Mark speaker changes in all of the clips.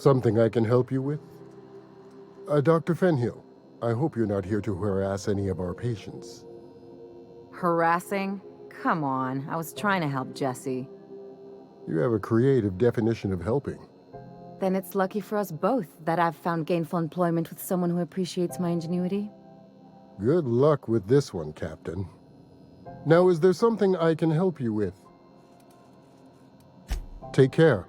Speaker 1: something I can help you with? Dr. Fenhill, I hope you're not here to harass any of our patients.
Speaker 2: Harassing? Come on, I was trying to help Jesse.
Speaker 1: You have a creative definition of helping.
Speaker 2: Then it's lucky for us both that I've found gainful employment with someone who appreciates my ingenuity.
Speaker 1: Good luck with this one, Captain. Now, is there something I can help you with? Take care.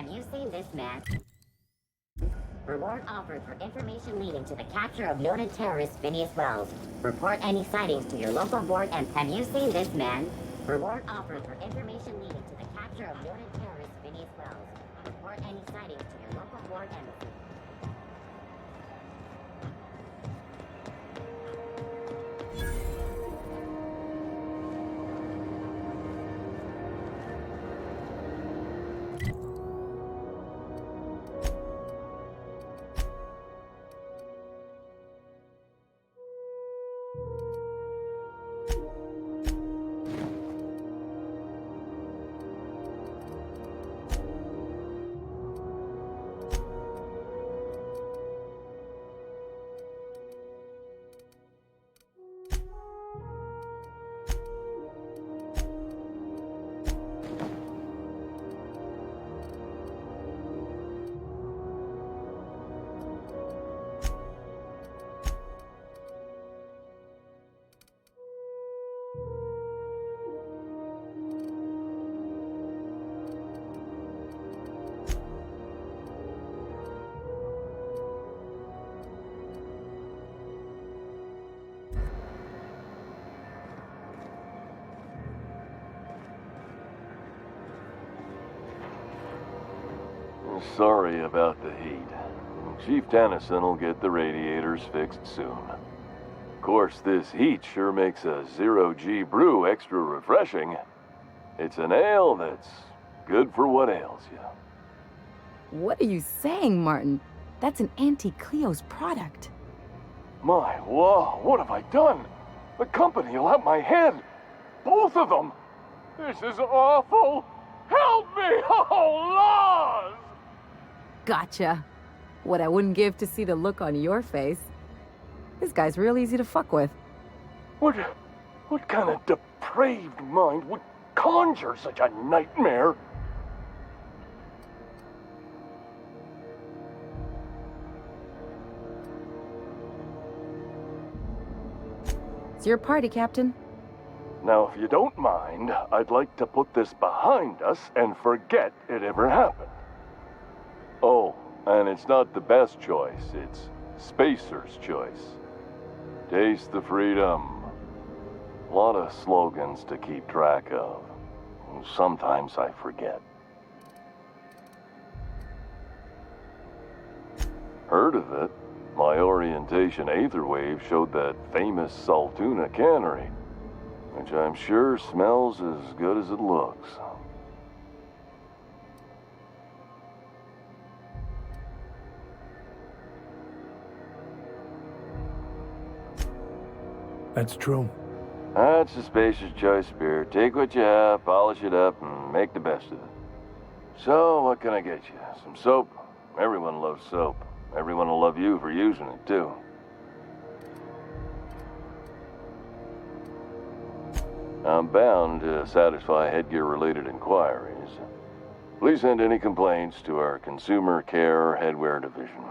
Speaker 3: Have you seen this man? Reward offered for information leading to the capture of noted terrorist Phineas Wells. Report any sightings to your local board and have you seen this man? Reward offered for information leading to the capture of noted terrorist Phineas Wells. Report any sightings to your local board and
Speaker 4: Sorry about the heat. Chief Tennyson will get the radiators fixed soon. Of course, this heat sure makes a zero-G brew extra refreshing. It's an ale that's good for what ails you.
Speaker 2: What are you saying, Martin? That's an Auntie Cleo's product.
Speaker 4: My, whoa, what have I done? The company will have my head. Both of them. This is awful. Help me, oh, Laws!
Speaker 2: Gotcha. What I wouldn't give to see the look on your face. This guy's real easy to fuck with.
Speaker 4: What kind of depraved mind would conjure such a nightmare?
Speaker 2: It's your party, Captain.
Speaker 4: Now, if you don't mind, I'd like to put this behind us and forget it ever happened. Oh, and it's not the best choice, it's Spacer's choice. Taste the freedom. A lot of slogans to keep track of. Sometimes I forget. Heard of it? My orientation aether wave showed that famous Saltuna cannery, which I'm sure smells as good as it looks.
Speaker 5: That's true.
Speaker 4: That's the Spacer's Choice spirit. Take what you have, polish it up, and make the best of it. So, what can I get you? Some soap? Everyone loves soap. Everyone will love you for using it, too. I'm bound to satisfy headgear-related inquiries. Please send any complaints to our Consumer Care Headwear Division.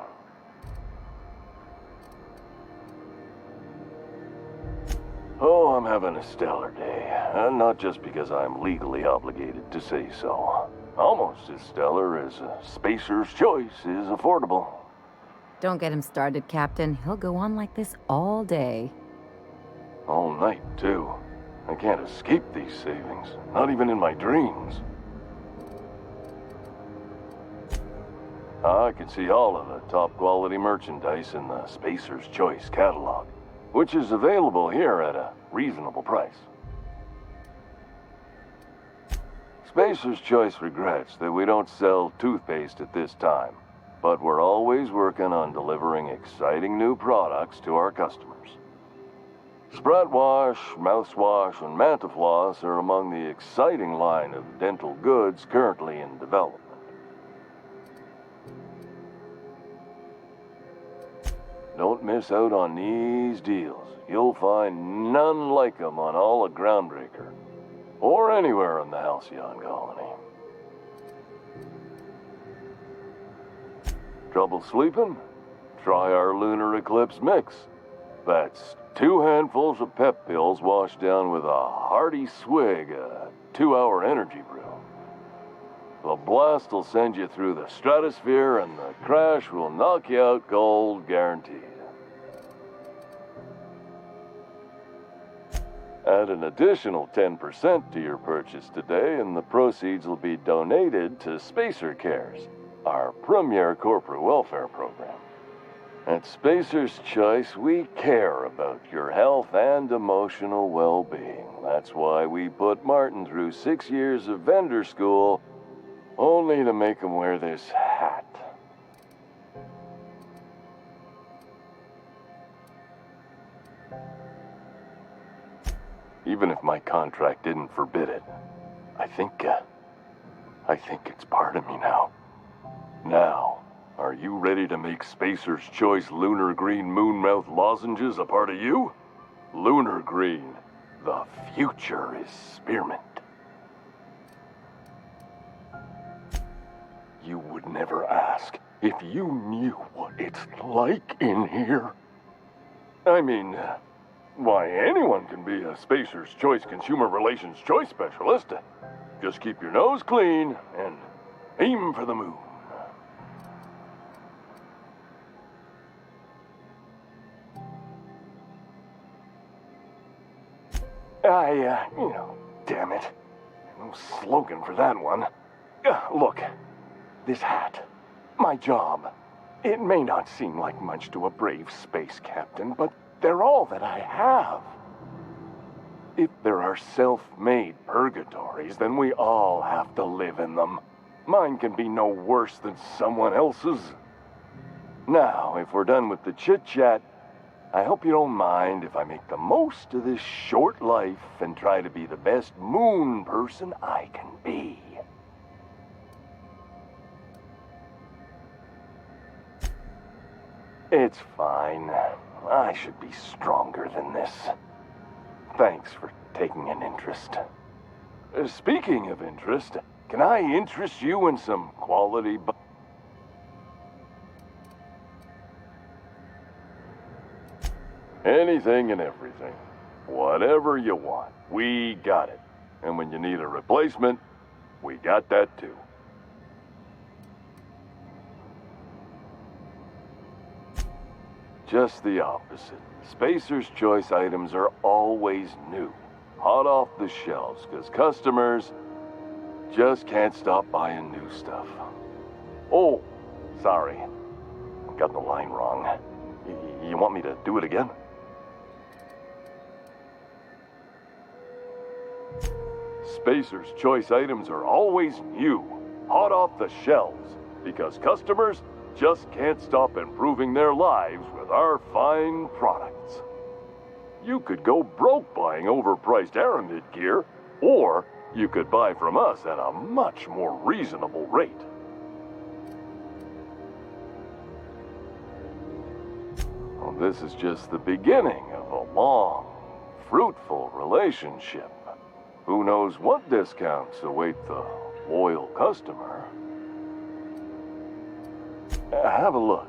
Speaker 4: Oh, I'm having a stellar day. And not just because I'm legally obligated to say so. Almost as stellar as a Spacer's Choice is affordable.
Speaker 2: Don't get him started, Captain. He'll go on like this all day.
Speaker 4: All night, too. I can't escape these savings. Not even in my dreams. I can see all of the top-quality merchandise in the Spacer's Choice catalog, which is available here at a reasonable price. Spacer's Choice regrets that we don't sell toothpaste at this time, but we're always working on delivering exciting new products to our customers. Sprout Wash, Mouthwash, and Mantafloss are among the exciting line of dental goods currently in development. Don't miss out on these deals. You'll find none like them on all of Groundbreaker, or anywhere in the Halcyon colony. Trouble sleeping? Try our Lunar Eclipse mix. That's 2 handfuls of pep pills washed down with a hearty swig of 2-hour energy brew. The blast will send you through the stratosphere, and the crash will knock you out cold, guaranteed. Add an additional 10% to your purchase today, and the proceeds will be donated to Spacer Cares, our premier corporate welfare program. At Spacer's Choice, we care about your health and emotional well-being. That's why we put Martin through 6 years of vendor school, only to make him wear this hat. Even if my contract didn't forbid it, I think it's part of me now. Now, are you ready to make Spacer's Choice Lunar Green Moonmouth lozenges a part of you? Lunar Green, the future is spearmint. You would never ask if you knew what it's like in here. I mean, why, anyone can be a Spacer's Choice Consumer Relations Choice Specialist. Just keep your nose clean and aim for the moon. Damn it. No slogan for that one. Look, this hat, my job. It may not seem like much to a brave space captain, but they're all that I have. If there are self-made purgatories, then we all have to live in them. Mine can be no worse than someone else's. Now, if we're done with the chit-chat, I hope you don't mind if I make the most of this short life and try to be the best moon person I can be. It's fine. I should be stronger than this. Thanks for taking an interest. Speaking of interest, can I interest you in some quality anything and everything. Whatever you want, we got it. And when you need a replacement, we got that too. Just the opposite. Spacer's Choice items are always new, hot off the shelves, because customers just can't stop buying new stuff. Oh, sorry. Got the line wrong. You want me to do it again? Spacer's Choice items are always new, hot off the shelves, because customers just can't stop improving their lives with our fine products. You could go broke buying overpriced Aramid gear, or you could buy from us at a much more reasonable rate. Well, this is just the beginning of a long, fruitful relationship. Who knows what discounts await the loyal customer? Have a look.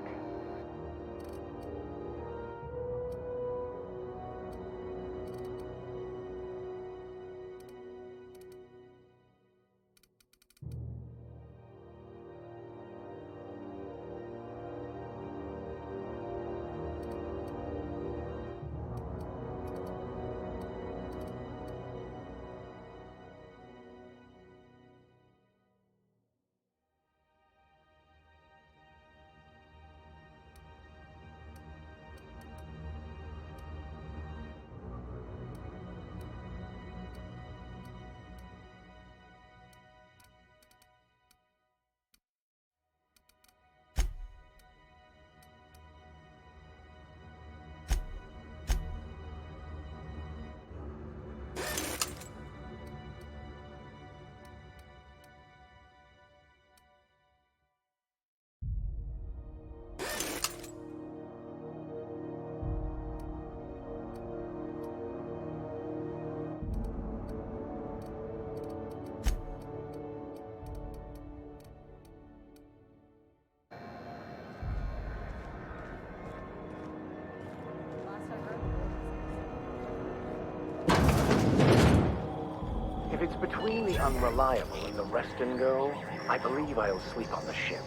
Speaker 5: If it's between the Unreliable and the Reston Girl, I believe I'll sleep on the ship.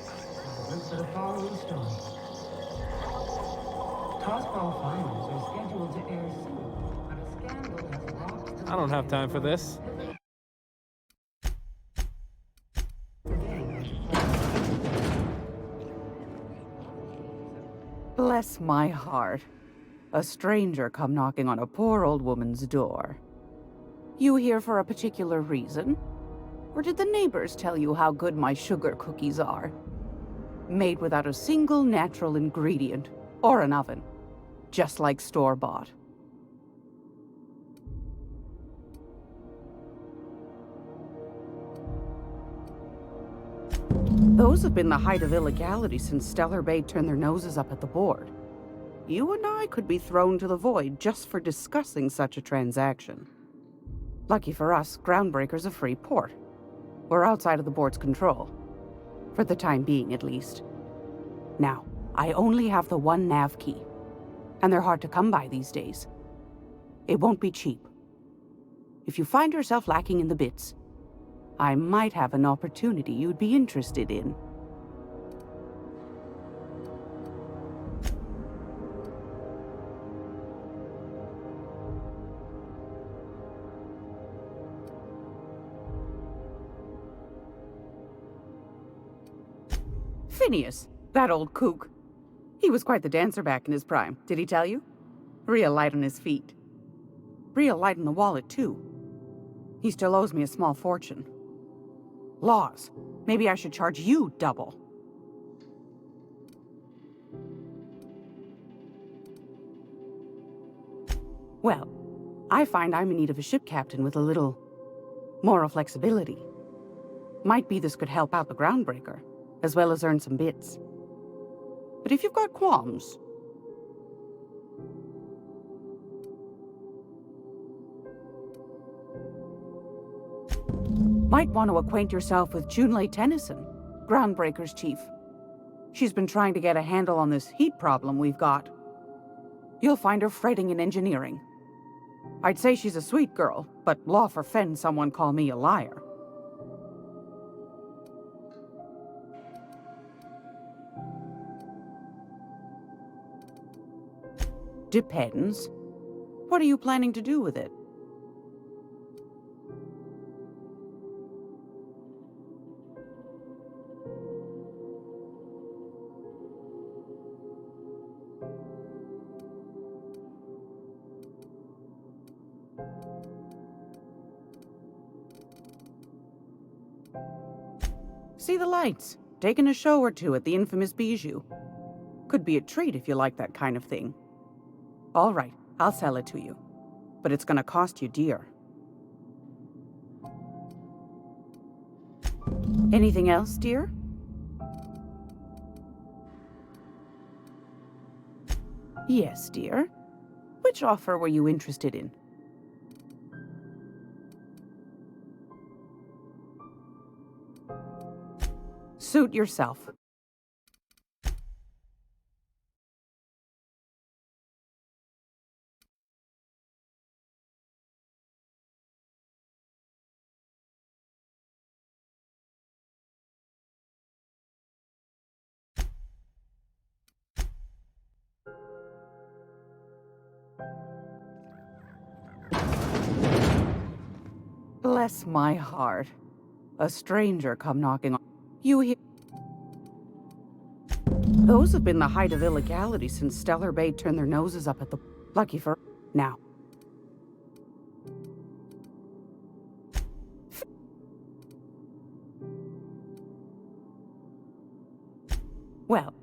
Speaker 6: For the following story. Tossball finals are scheduled to air soon, but a scandal has rocked the
Speaker 7: I don't have time for this.
Speaker 8: Bless my heart. A stranger come knocking on a poor old woman's door. You here for a particular reason? Or did the neighbors tell you how good my sugar cookies are? Made without a single natural ingredient, or an oven. Just like store-bought. Those have been the height of illegality since Stellar Bay turned their noses up at the board. You and I could be thrown to the void just for discussing such a transaction. Lucky for us, Groundbreaker's a free port. We're outside of the board's control. For the time being, at least. Now, I only have the one nav key. And they're hard to come by these days. It won't be cheap. If you find yourself lacking in the bits, I might have an opportunity you'd be interested in. Phineas, that old kook. He was quite the dancer back in his prime, did he tell you? Real light on his feet. Real light in the wallet, too. He still owes me a small fortune. Laws. Maybe I should charge you double. Well, I find I'm in need of a ship captain with a little moral flexibility. Might be this could help out the Groundbreaker, as well as earn some bits. But if you've got qualms... Might want to acquaint yourself with Junlei Tennyson, Groundbreaker's chief. She's been trying to get a handle on this heat problem we've got. You'll find her fretting in engineering. I'd say she's a sweet girl, but law forfend someone call me a liar. Depends. What are you planning to do with it? See the lights. Taking a show or two at the infamous Bijou. Could be a treat if you like that kind of thing. All right, I'll sell it to you. But it's gonna cost you dear. Anything else, dear? Yes, dear. Which offer were you interested in? Suit yourself. Bless my heart. A stranger come knocking on... You hear... Those have been the height of illegality since Stellar Bay turned their noses up at the... Lucky for... Now. Well...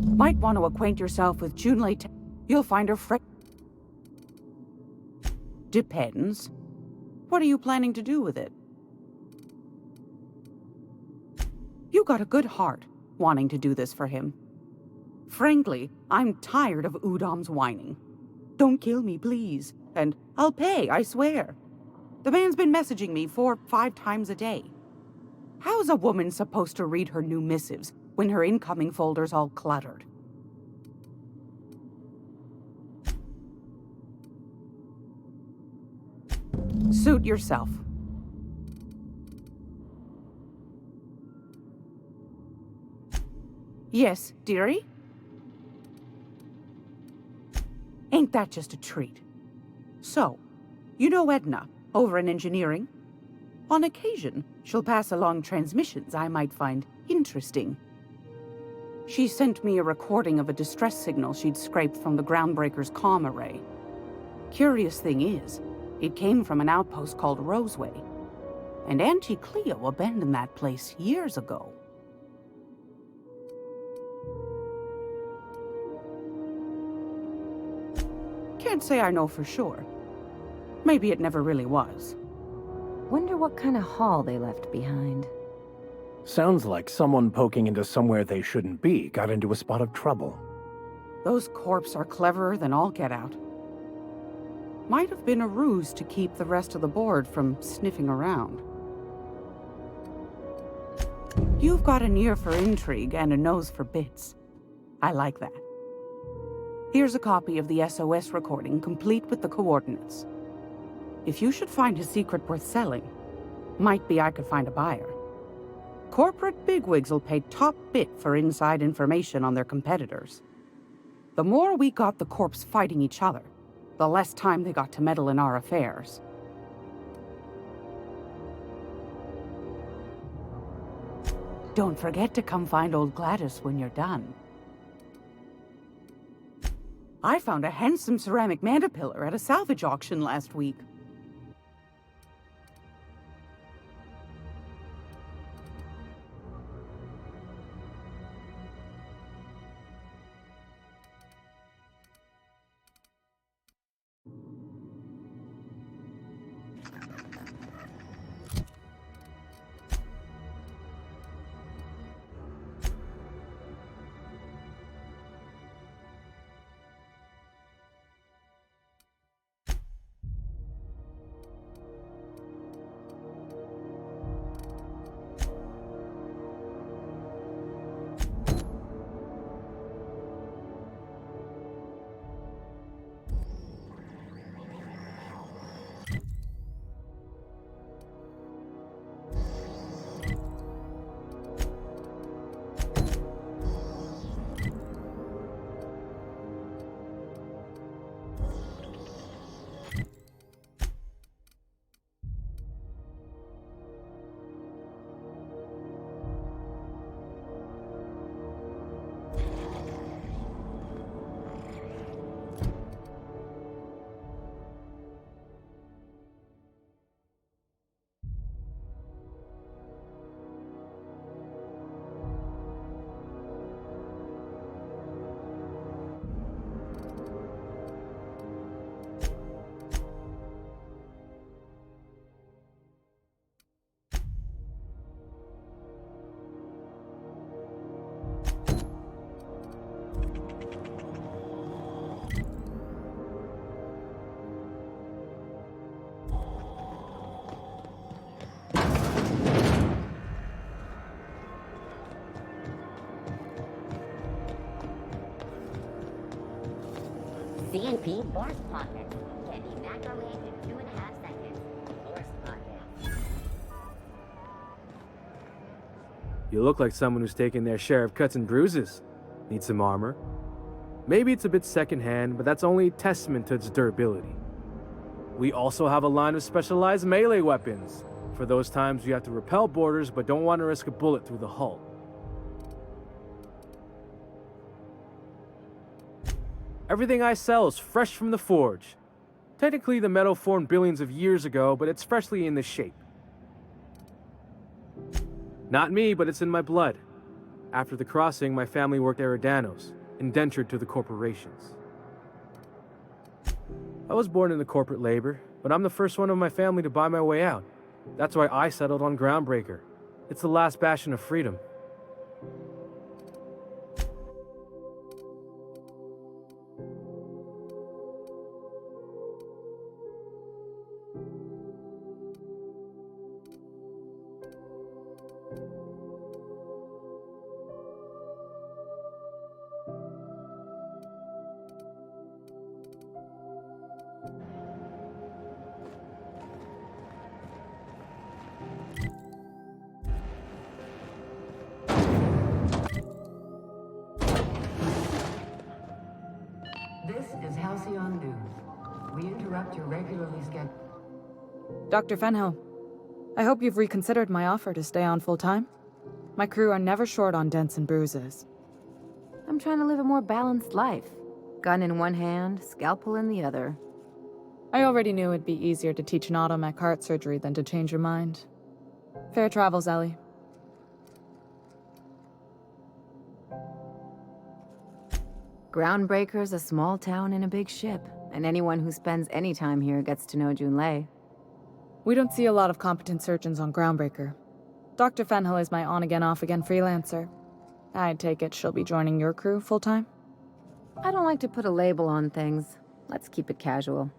Speaker 8: Might want to acquaint yourself with Junlei. You'll find her Depends. What are you planning to do with it? You got a good heart, wanting to do this for him. Frankly, I'm tired of Udom's whining. Don't kill me, please. And I'll pay, I swear. The man's been messaging me 4 or 5 times a day. How's a woman supposed to read her new missives when her incoming folder's all cluttered? Suit yourself. Yes, dearie? Ain't that just a treat? So, you know Edna, over in engineering? On occasion, she'll pass along transmissions I might find interesting. She sent me a recording of a distress signal she'd scraped from the Groundbreaker's comm array. Curious thing is, it came from an outpost called Roseway. And Auntie Cleo abandoned that place years ago. Can't say I know for sure. Maybe it never really was.
Speaker 2: Wonder what kind of haul they left behind.
Speaker 5: Sounds like someone poking into somewhere they shouldn't be got into a spot of trouble.
Speaker 8: Those corps are cleverer than all get out. Might have been a ruse to keep the rest of the board from sniffing around. You've got an ear for intrigue and a nose for bits. I like that. Here's a copy of the SOS recording, complete with the coordinates. If you should find a secret worth selling, might be I could find a buyer. Corporate bigwigs will pay top bit for inside information on their competitors. The more we got the corps fighting each other, the less time they got to meddle in our affairs. Don't forget to come find old Gladys when you're done. I found a handsome ceramic mandapillar at a salvage auction last week.
Speaker 3: CNP Force Pocket. Can be microwaved in 2.5 seconds. Force Pocket.
Speaker 7: You look like someone who's taken their share of cuts and bruises. Need some armor? Maybe it's a bit secondhand, but that's only a testament to its durability. We also have a line of specialized melee weapons, for those times you have to repel boarders but don't want to risk a bullet through the hull. Everything I sell is fresh from the forge. Technically, the metal formed billions of years ago, but it's freshly in this shape. Not me, but it's in my blood. After the crossing, my family worked Eridanos, indentured to the corporations. I was born into corporate labor, but I'm the first one of my family to buy my way out. That's why I settled on Groundbreaker. It's the last bastion of freedom.
Speaker 6: This is Halcyon News. We interrupt your regularly scheduled...
Speaker 9: Dr. Fenhill, I hope you've reconsidered my offer to stay on full-time. My crew are never short on dents and bruises.
Speaker 2: I'm trying to live a more balanced life. Gun in one hand, scalpel in the other.
Speaker 9: I already knew it'd be easier to teach an automech heart surgery than to change your mind. Fair travels, Ellie.
Speaker 2: Groundbreaker's a small town in a big ship, and anyone who spends any time here gets to know Junlei.
Speaker 9: We don't see a lot of competent surgeons on Groundbreaker. Dr. Fenhill is my on-again, off-again freelancer. I take it she'll be joining your crew full-time?
Speaker 2: I don't like to put a label on things. Let's keep it casual.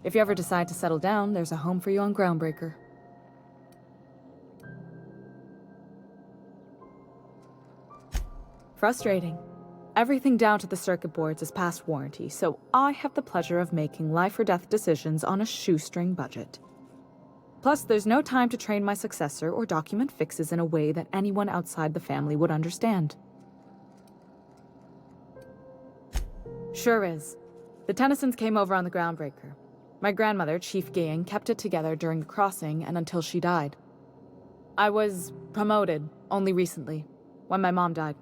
Speaker 9: If you ever decide to settle down, there's a home for you on Groundbreaker. Frustrating. Everything down to the circuit boards is past warranty, so I have the pleasure of making life-or-death decisions on a shoestring budget. Plus, there's no time to train my successor or document fixes in a way that anyone outside the family would understand. Sure is. The Tennysons came over on the Groundbreaker. My grandmother, Chief Gaying, kept it together during the crossing and until she died. I was promoted only recently, when my mom died.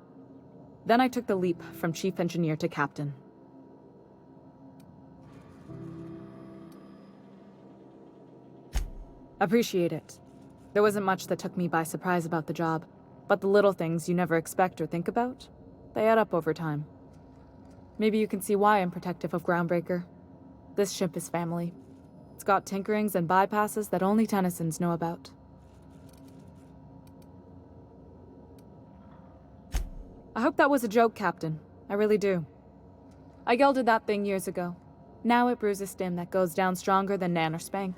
Speaker 9: Then I took the leap from chief engineer to captain. Appreciate it. There wasn't much that took me by surprise about the job, but the little things you never expect or think about, they add up over time. Maybe you can see why I'm protective of Groundbreaker. This ship is family. It's got tinkerings and bypasses that only Tennysons know about. I hope that was a joke, Captain. I really do. I gelded that thing years ago. Now it brews a stim that goes down stronger than Nan or Spank.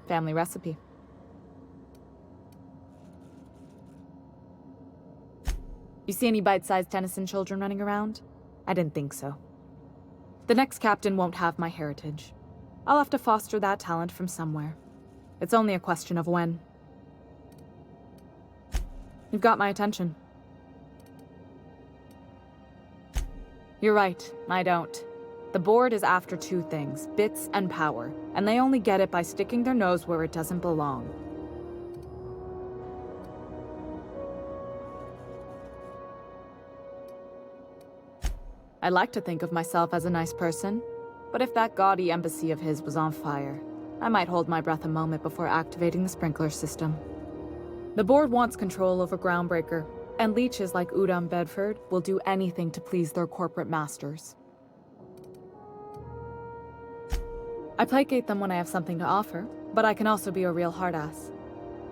Speaker 9: Family recipe. You see any bite-sized Tennyson children running around? I didn't think so. The next captain won't have my heritage. I'll have to foster that talent from somewhere. It's only a question of when. You've got my attention. You're right, I don't. The board is after two things, bits and power, and they only get it by sticking their nose where it doesn't belong. I like to think of myself as a nice person, but if that gaudy embassy of his was on fire, I might hold my breath a moment before activating the sprinkler system. The board wants control over Groundbreaker, and leeches like Udom Bedford will do anything to please their corporate masters. I placate them when I have something to offer, but I can also be a real hard-ass.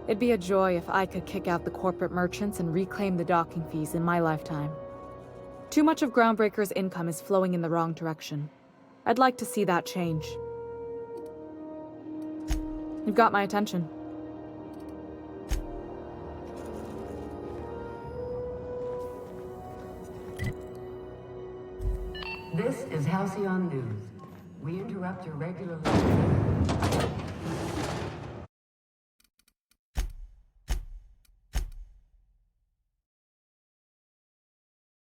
Speaker 9: It'd be a joy if I could kick out the corporate merchants and reclaim the docking fees in my lifetime. Too much of Groundbreaker's income is flowing in the wrong direction. I'd like to see that change. You've got my attention.
Speaker 6: This is Halcyon News. We interrupt your regular...